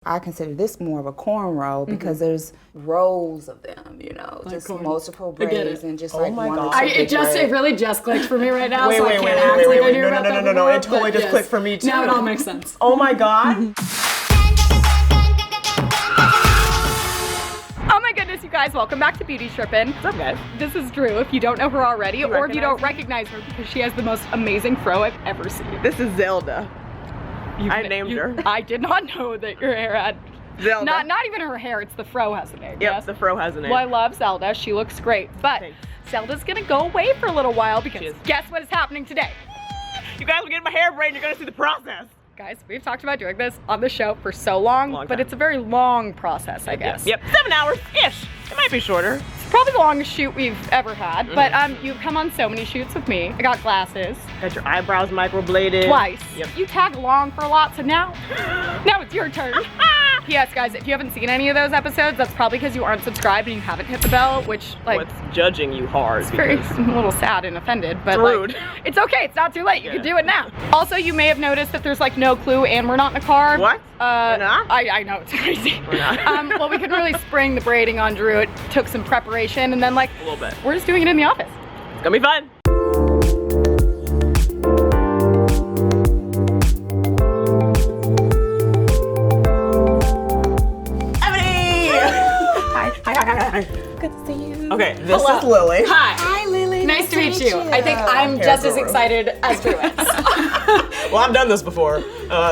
I consider this more of a cornrow because there's rows of them, you know, like just multiple braids and just like one or two it really just clicked for me right now. Wait, no, it totally just clicked for me too. Now it all makes sense. Oh my God. Oh my goodness, you guys, welcome back to Beauty Trippin. What's up, guys? This is Drew, if you don't know her already, or if you don't recognize her because she has the most amazing fro I've ever seen. This is Zelda. I named her. I did not know that your hair had Zelda. Not even her hair, it's the fro has a name. Yep, yes? The fro has a name. Well, I love Zelda, she looks great, but thanks. Zelda's gonna go away for a little while because guess what is happening today? You guys will get my hair braided, you're gonna see the process. Guys, we've talked about doing this on the show for so long but it's a very long process, I guess. Yep, 7 hours-ish. It might be shorter. It's probably the longest shoot we've ever had, but you've come on so many shoots with me. I got glasses. Got your eyebrows microbladed. Twice. Yep. You tag along for a lot, so now it's your turn. Yes, guys, if you haven't seen any of those episodes, that's probably because you aren't subscribed and you haven't hit the bell, which, like... What's judging you hard? It's very, I'm a little sad and offended, but rude. Like, it's okay, it's not too late, you can do it now. Also, you may have noticed that there's like no clue and we're not in a car. What? We're not? I know, it's crazy. We're not. Well, we couldn't really spring the braiding on Drew. It took some preparation and then like... A little bit. We're just doing it in the office. It's gonna be fun. Hi. Good to see you. Okay, this is Lily. Hi. Hi, Lily. Nice to meet you. I think I'm just as excited as Drew is. Well, I've done this before,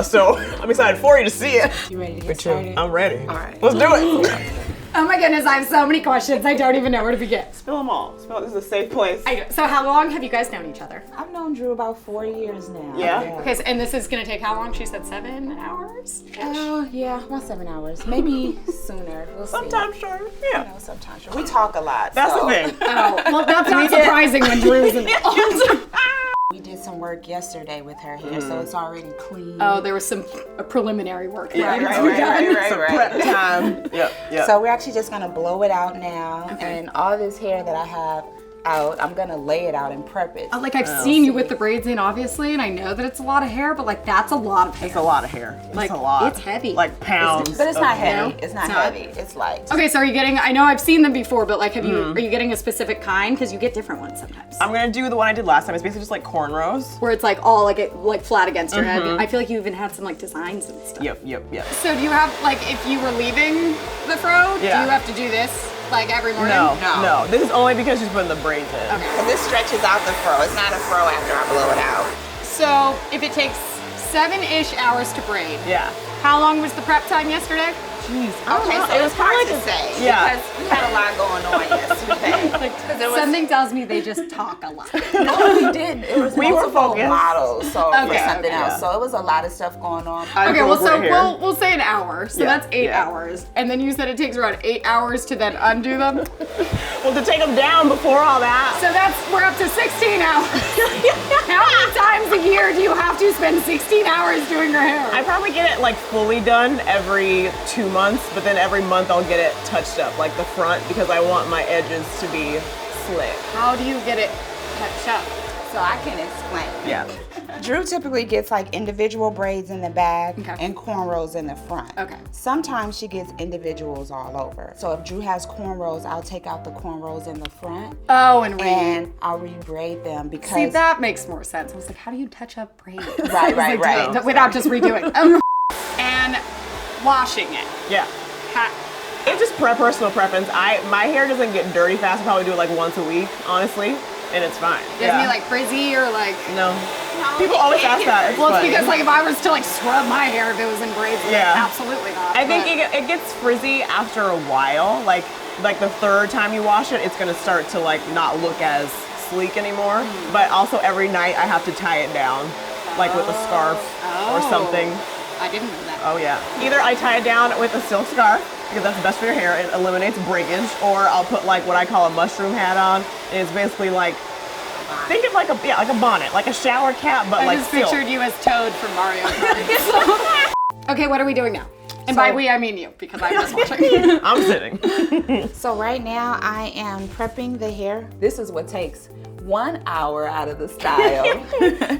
so I'm excited for you to see it. You ready to get started? I'm ready. All right. Let's do it. Oh my goodness, I have so many questions. I don't even know where to begin. Spill them all. This is a safe place. I know. So how long have you guys known each other? I've known Drew about 4 years now. Yeah? Okay, so, and this is gonna take how long? She said 7 hours? Oh, yeah, about 7 hours. Maybe sooner. We'll sometimes see. shorter. Yeah. You know, sometimes shorter. We talk a lot. That's the thing. Oh, well, that's not surprising when Drew's involved. We did some work yesterday with her hair, so it's already clean. Oh, there was some preliminary work. Right. Some prep time. Yep. So we're actually just gonna blow it out now, and all this hair that I have out, I'm gonna lay it out and prep it. Like I've seen you with the braids in, obviously, and I know that it's a lot of hair, but like that's a lot of hair. It's a lot of hair. Like, it's a lot. It's heavy. Like pounds. But it's not heavy. No? It's not heavy. It's light. Okay, so are you getting? I know I've seen them before, but like, are you getting a specific kind? Because you get different ones sometimes. I'm gonna do the one I did last time. It's basically just like cornrows. Where it's like all like flat against your head. I feel like you even had some like designs and stuff. Yep. So do you have like if you were leaving the fro, do you have to do this like every morning? No. This is only because she's putting the braids in. Okay. Because this stretches out the fro. It's not a fro after I blow it out. So if it takes 7-ish hours to braid. Yeah. How long was the prep time yesterday? Jeez. Okay, so it was hard to say because we had a lot going on yesterday. Something tells me they just talk a lot. No, we didn't. It was multiple focused. models, so it was something else. Yeah. So it was a lot of stuff going on. Okay, well, so we'll say an hour. So that's 8 Yeah. hours. And then you said it takes around 8 hours to then undo them. Well, to take them down before all that. So we're up to 16 hours. How many times a year do you have to spend 16 hours doing your hair? I probably get it like fully done every 2 months, but then every month I'll get it touched up, like the front, because I want my edges to be slick. How do you get it touched up? So I can explain. Yeah. Drew typically gets like individual braids in the back and cornrows in the front. Okay. Sometimes she gets individuals all over. So if Drew has cornrows, I'll take out the cornrows in the front. Oh, and I'll re-braid them because... See, that makes more sense. I was like, how do you touch up braids? Right. Without just redoing. And washing it. Yeah. It's just personal preference. My hair doesn't get dirty fast. I probably do it like once a week, honestly, and it's fine. Isn't it like frizzy or like? No. People always ask that. Well, it's because like if I was to like scrub my hair if it was in braids, absolutely not. I think it gets frizzy after a while. Like the third time you wash it, it's gonna start to like not look as sleek anymore. But also every night I have to tie it down, like with a scarf or something. I didn't know that. Oh yeah. Either I tie it down with a silk scarf, because that's the best for your hair, it eliminates breakage, or I'll put like what I call a mushroom hat on, and it's basically like, think of like a bonnet, like a shower cap, but like silk. I just pictured you as Toad from Mario Kart. Okay, what are we doing now? And by we, I mean you, because I'm just watching. I'm sitting. So right now I am prepping the hair. This is what takes 1 hour out of the style.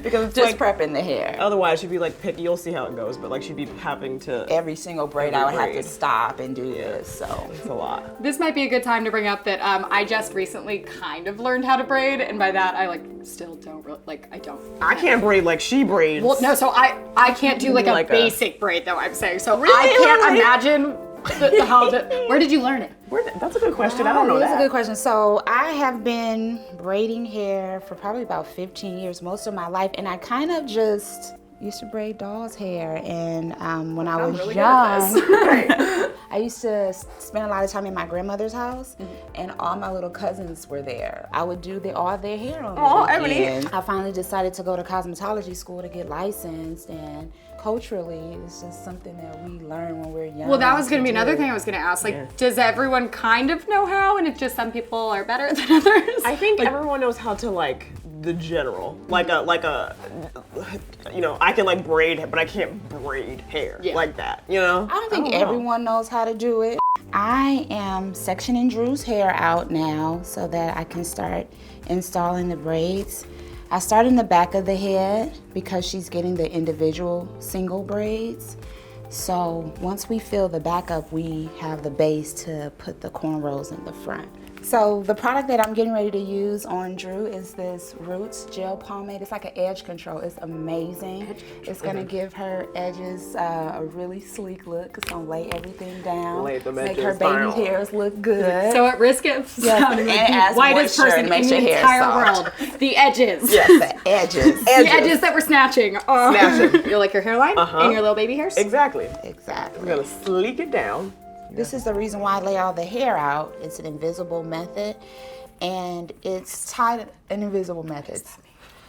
Because it's just like, prepping the hair. otherwise she'd be like picky. You'll see how it goes, but like she'd be having to Every single braid I would have to stop and do this, so. It's a lot. This might be a good time to bring up that I just recently kind of learned how to braid, and by that I like still don't really, like I don't. I can't braid like she braids. Well, no, so I can't do like a basic braid though. I'm saying so I can't imagine where did you learn it? That's a good question. I don't know That's that. a good question. So I have been braiding hair for probably about 15 years, most of my life, and I kind of just used to braid dolls' hair. And when I was really young, good at I used to spend a lot of time in my grandmother's house, and all my little cousins were there. I would do all their hair on the weekend. I finally decided to go to cosmetology school to get licensed, and culturally, it's just something that we learn when we're young. Well, that was going to be another thing I was going to ask. Like, does everyone kind of know how, and it's just some people are better than others? I think everyone knows how to like the general, like a, you know, I can like braid, but I can't braid hair like that. You know, I don't think everyone knows how to do it. I am sectioning Drew's hair out now so that I can start installing the braids. I start in the back of the head because she's getting the individual single braids. So once we fill the back up, we have the base to put the cornrows in the front. So the product that I'm getting ready to use on Drew is this Roots Gel Pomade. It's like an edge control. It's amazing. It's gonna give her edges a really sleek look. It's gonna lay everything down, Lay the make edges her baby down. hairs look good. So at risk of sounding like adds the whitest moisture person and in makes the your hair entire soft. world, the edges. Yes, the edges. The edges that we're snatching. Snatching. You're like your hairline and your little baby hairs. Exactly. Exactly. We're gonna sleek it down. This is the reason why I lay all the hair out. It's an invisible method, and it's tied an invisible method.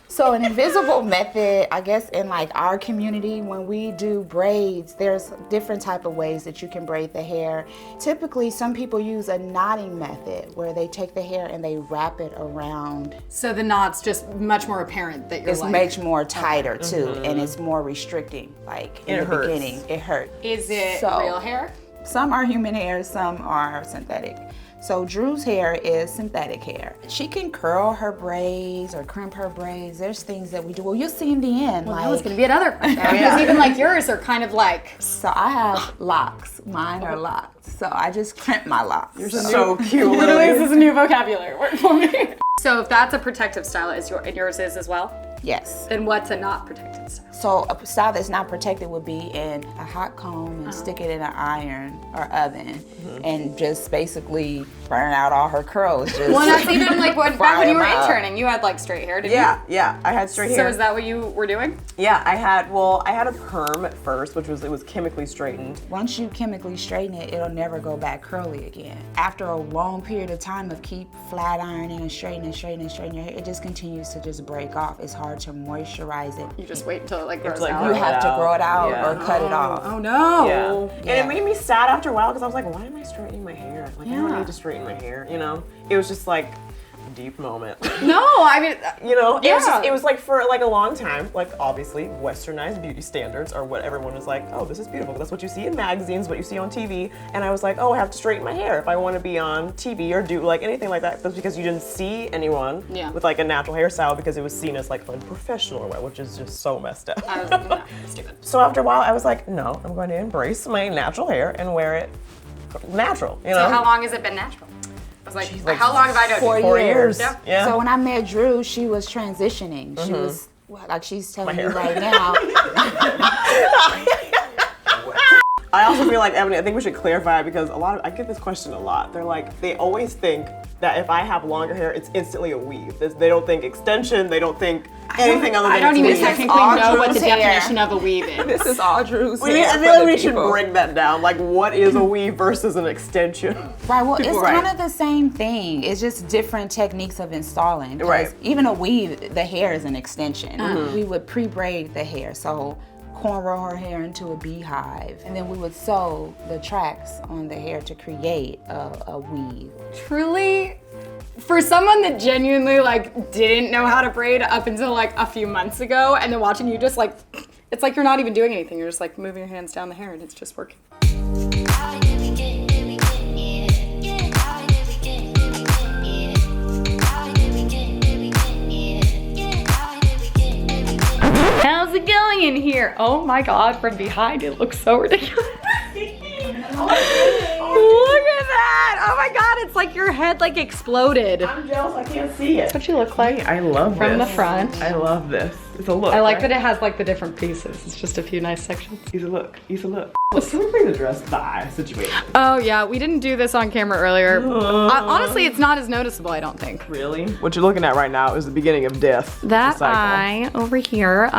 So an invisible method, I guess in like our community, when we do braids, there's different type of ways that you can braid the hair. Typically, some people use a knotting method where they take the hair and they wrap it around. So the knot's just much more apparent that you're It's like. much more tighter too, and it's more restricting. Like in It the hurts. beginning, it hurt. Is it So- real hair? Some are human hair, some are synthetic. So Drew's hair is synthetic hair. She can curl her braids or crimp her braids. There's things that we do. Well, you'll see in the end. Well, like, that was going to be another question. Because even like yours are kind of like. so I have locks. Mine are locked. So I just crimp my locks. You're so cute. Literally, this is a new vocabulary word for me. So if that's a protective style, and yours is as well, Yes. then what's a not protective style? So a style that's not protected would be in a hot comb and stick it in an iron or oven and just basically burn out all her curls. Just Well, that's even like back when you were Fry 'em up. interning, you had like straight hair, didn't Yeah, I had straight you? hair. So is that what you were doing? Yeah, I had a perm at first, it was chemically straightened. Once you chemically straighten it, it'll never go back curly again. After a long period of time of keep flat ironing and straightening your hair, it just continues to just break off. It's hard to moisturize it. You just wait until it like grows to, like, out. You have to out. grow it out Yeah. or cut it off. Oh no. Yeah. And it made me sad after a while because I was like, why am I straightening my hair? Like, I Yeah. don't need to straighten my hair, you know? It was just like a deep moment. No, I mean, You know, Yeah. it was like for like a long time, like obviously westernized beauty standards are what everyone was like, oh, this is beautiful. That's what you see in magazines, what you see on TV. And I was like, oh, I have to straighten my hair if I want to be on TV or do like anything like that. That's because you didn't see anyone with like a natural hairstyle because it was seen as like unprofessional or what, which is just so messed up. I was no, stupid. So after a while, I was like, no, I'm going to embrace my natural hair and wear it natural, you know? So how long has it been natural? I was like, how long have I known you? 4 years. Yeah. So when I met Drew, she was transitioning. She was, well, like she's telling you hair. right now. I also feel like, Ebony, I think we should clarify because I get this question a lot. They're like, they always think that if I have longer hair, it's instantly a weave. They don't think extension, they don't think anything other than I don't even weave. technically all know what the Drew's hair. definition of a weave is. This is all Drew's hair. I for feel like the we should people. break that down. Like, what is a weave versus an extension? Right, well, it's Right. kind of the same thing. It's just different techniques of installing. 'Cause Right. even a weave, the hair is an extension. We would pre-braid the hair, so cornrow her hair into a beehive, and then we would sew the tracks on the hair to create a weave. Truly, for someone that genuinely like didn't know how to braid up until like a few months ago, and then watching you just like, it's like you're not even doing anything. You're just like moving your hands down the hair and it's just working. it going in here? Oh my God, from behind it looks so ridiculous. Look at that! Oh my God, it's like your head like exploded. I'm jealous, I can't see it. That's what you look like. I love from this. the front. I love this. It's a look. I like right? that it has like the different pieces. It's just a few nice sections. It's a look. It's a look. Let's bring the dress the eye situation. Oh yeah, we didn't do this on camera earlier. Honestly, it's not as noticeable, I don't think. Really? What you're looking at right now is the beginning of death. That the cycle. eye over here,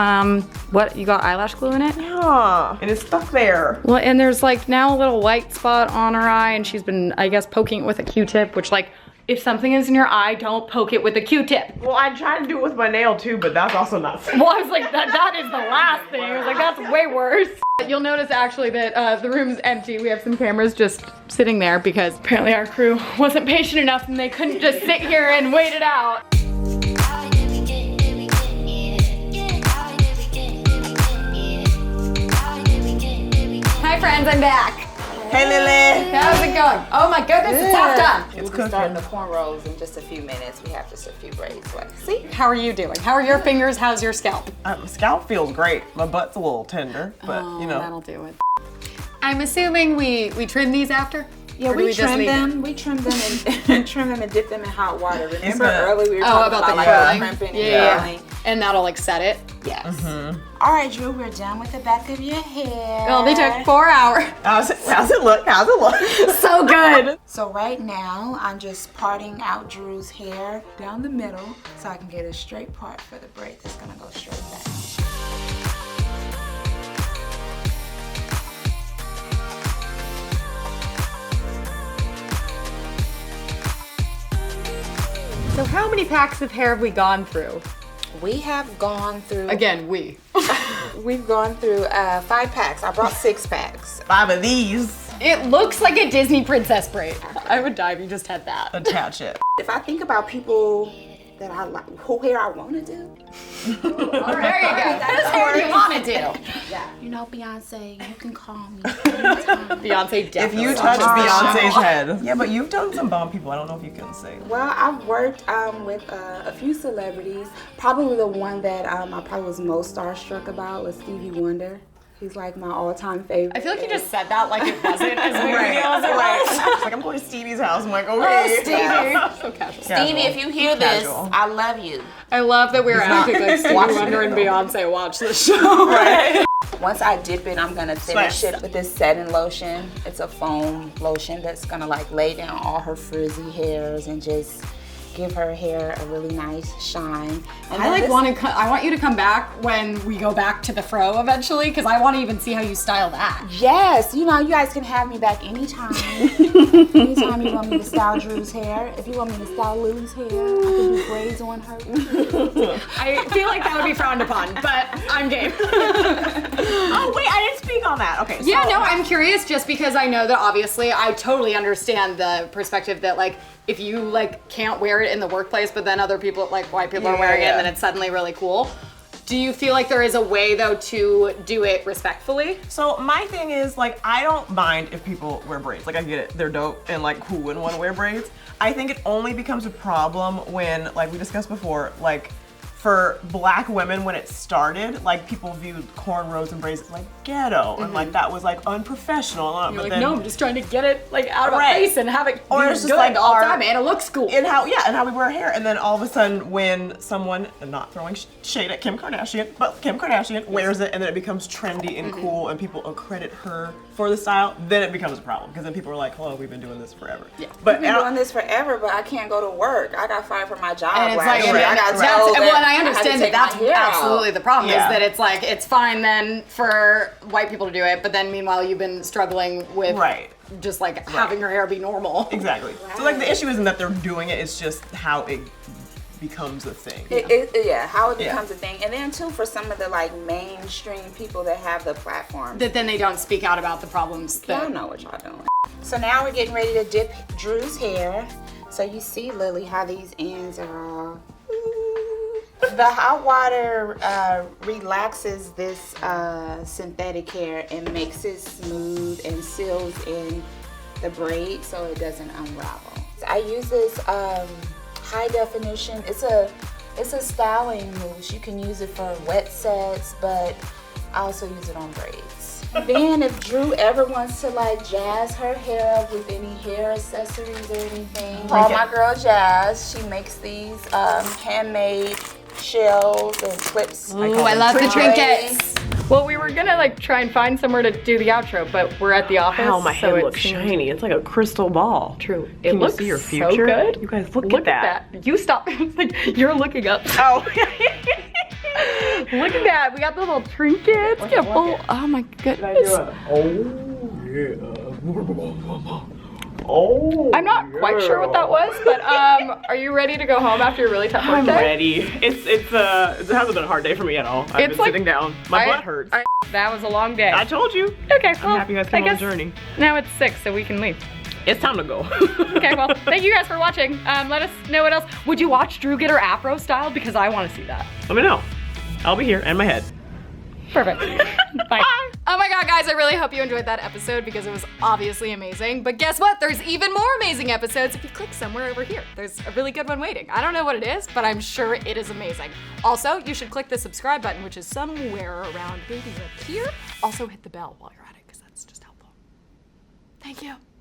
what, you got eyelash glue in it? Yeah, and it's stuck there. Well, and there's like now a little white spot on her eye, and she's been, I guess, poking it with a Q-tip, which like, if something is in your eye, don't poke it with a Q-tip. Well, I tried to do it with my nail too, but that's also not safe. Well, I was like, that is the last thing. I was like, that's way worse. You'll notice actually that the room's empty. We have some cameras just sitting there because apparently our crew wasn't patient enough and they couldn't just sit here and wait it out. Hi friends, I'm back. Hey Lily! How's it going? Oh my goodness, it's half done. We'll be starting the cornrows in just a few minutes. We have just a few braids left. See? How are you doing? How are your fingers? How's your scalp? My scalp feels great. My butt's a little tender, but you know. That'll do it. I'm assuming we trim these after? Yeah, Or do we just trim leave them. We trim them and trim them and dip them in hot water. Remember earlier we were Oh, talking about the like curling? crimping Yeah. and curling? And that'll like set it? Yes. All right, Drew, we're done with the back of your hair. Well, they took 4 hours. How's it look? How's it look? So good. So right now, I'm just parting out Drew's hair down the middle so I can get a straight part for the braid that's gonna go straight back. So how many packs of hair have we gone through? We have gone through, Again, we. we've gone through 5 packs. I brought 6 packs. 5 of these. It looks like a Disney princess braid. I would die if you just had that. Attach it. If I think about people that I like, who hair I wanna do. There you go. Whose hair do you want to do? Yeah. You know, Beyonce, you can call me anytime. Beyonce If definitely. you touch Beyonce's head. Yeah, but you've done some bomb people. I don't know if you can say. Well, I've worked with a few celebrities. Probably the one that I probably was most starstruck about was Stevie Wonder. He's like my all-time favorite. I feel like you just said that like it wasn't as big a Right. deal as it was. Right. It's like I'm going to Stevie's house. I'm like, okay. Stevie. So casual. Stevie, if you hear this, Casual. I love you. I love that we're acting like Stevie watching Wonder it, and though. Beyonce watch this show. Right. Once I dip it, I'm gonna finish Smash. it with this setting lotion. It's a foam lotion that's gonna like lay down all her frizzy hairs and just give her hair a really nice shine. And I then like this- I want you to come back when we go back to the fro eventually because I want to even see how you style that. Yes, you know, you guys can have me back anytime. Anytime you want me to style Drew's hair. If you want me to style Lily's hair, I can do braids on her. I feel like that would be frowned upon, but I'm game. Oh wait, I didn't speak on that. Okay. So, Yeah, no, I'm curious just because I know that obviously I totally understand the perspective that like if you like can't wear it in the workplace, but then other people like white people are wearing it and then it's suddenly really cool. Do you feel like there is a way though to do it respectfully? So my thing is like I don't mind if people wear braids. Like I get it, they're dope and like who wouldn't want to wear braids? I think it only becomes a problem when, like we discussed before, like for black women when it started, like people viewed cornrows and braids as like ghetto and like that was like unprofessional. You're but like, then, no, I'm just trying to get it like out of Right. my face and have it Or be it's just good like all the our- time and it looks cool. and how we wear our hair, and then all of a sudden when someone, and not throwing shade at Kim Kardashian, but Kim Kardashian wears it and then it becomes trendy and cool and people accredit her for the style, then it becomes a problem because then people are like, oh, we've been doing this forever. Yeah. But I've been doing this forever, but I can't go to work. I got fired from my job. And it's last like, year. I got that's, told well, and I had to understand take that that's my hair out. absolutely the problem Yeah. is that it's like, it's fine then for white people to do it, but then meanwhile you've been struggling with Right. just like having your hair be normal. Exactly. So like the issue isn't that they're doing it, it's just how it becomes a thing. How it becomes a thing. And then too, for some of the like mainstream people that have the platform, That then they don't speak out about the problems that. y'all know what y'all doing. So now we're getting ready to dip Drew's hair. So you see, Lily, how these ends are all. The hot water relaxes this synthetic hair and makes it smooth and seals in the braid so it doesn't unravel. So I use this high definition. It's a It's a styling mousse. You can use it for wet sets, but I also use it on braids. Then if Drew ever wants to like jazz her hair up with any hair accessories or anything, call my girl Jazz. She makes these handmade shells and clips. Ooh, I love the trinkets. Well, we were gonna like try and find somewhere to do the outro, but we're at the office. Wow, my head looks shiny. It's like a crystal ball. True. Can It looks you see your so future? good. You guys look at that. You stop. Like, you're looking up. Oh. Look at that. We got the little trinkets. Look at it. Oh my goodness. Oh yeah. Oh. I'm not quite sure what that was, but are you ready to go home after your really tough work I'm day? ready. It hasn't been a hard day for me at all. I've been like- sitting down. My butt hurts. That was a long day. I told you. Okay, well, I'm happy you guys came on the journey. Now it's 6, so we can leave. It's time to go. Okay, well, thank you guys for watching. Let us know what else. Would you watch Drew get her afro styled? Because I want to see that. Let me know. I'll be here and my head. Perfect. Bye. Oh my god, guys, I really hope you enjoyed that episode because it was obviously amazing. But guess what? There's even more amazing episodes if you click somewhere over here. There's a really good one waiting. I don't know what it is, but I'm sure it is amazing. Also, you should click the subscribe button, which is somewhere around maybe up here. Also, hit the bell while you're at it because that's just helpful. Thank you.